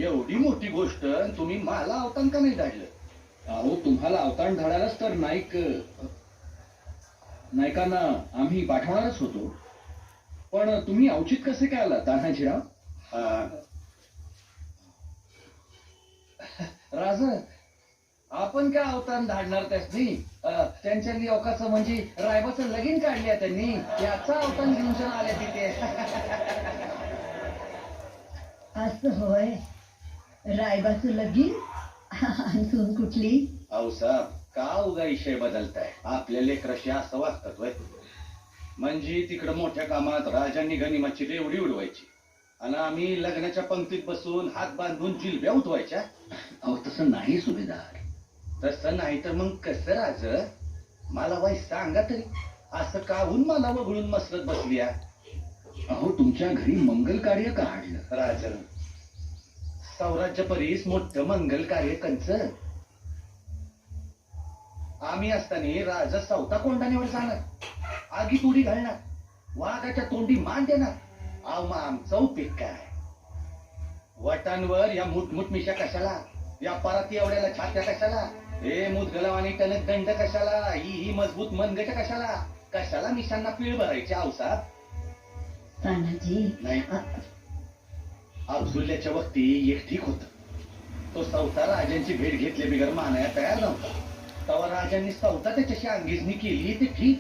एवढी मोठी गोष्ट तुम्ही मला अवतान का नाही धाडलं? अहो तुम्हाला अवतारण धाडायलाच तर नायकांना आम्ही पाठवणारच होतो, पण तुम्ही औचित कसे काय आला तान्हाजीराव? राज, आपण काय अवतान धाडणार त्यासनी? त्यांच्या लोकांचं म्हणजे रायबाचं लगीन काढल्या त्यांनी, याचा अवतान घेऊन आल्या तिथे. असं होय, रायबाचं लगीन आणखून कुठली? अहो साहेब, का उगा विषय बदलताय? आपल्या लेकराशी असं वागतात वय? म्हणजे तिकडं मोठ्या कामात राजांनी गनिमाची रेवडी उडवायची आणि आम्ही लग्नाच्या पंक्तीत बसून हात बांधून जिलब्या उठवायच्या. अहो तसं नाही सुभेदार. तसं नाही तर मग कसं राज? मला वाई सांगा तरी, असं काहून मला वगळून मसरत बसली? अहो तुमच्या घरी मंगल कार्य का हाडलं? राज, सौराज्य परीस मोठं मंगल कार्य कंच. आम्ही असताना राज सवता कोंडाण्यावर जाणार, आगीत उडी घालणार, वाघाच्या तोंडी मान देणार. अहो मग आमचा उपयोग काय? वटांवर या मुठमुठ मिशा कशाला? या पराती एवढ्याला छात्या कशाला? हे मुदगलाव आणि टणक दंड कशाला? ही मजबूत मनगट कशाला? कशाला मिशांना पीळ भरायची अवसात? तानाजी नाही, अब्दुल्ल्याच्या वक्ती एक ठीक होत. तो सौता राजांची भेट घेतली बिगर मानाया तयार नव्हता. तेव्हा राजांनी सौता त्याच्याशी अंगीजनी केली ते ठीक.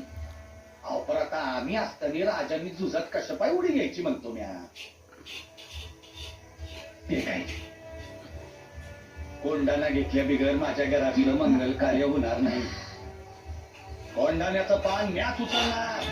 अहो पण आता आम्ही असताना राजांनी जुजात कशा पाय उडी घ्यायची म्हणतो म्या? ते काय, कोंडाणा घेतल्या बिगर माझ्या घरातलं मंगल कार्य होणार नाही. कोंडाण्याचं पान म्याच उचलणार.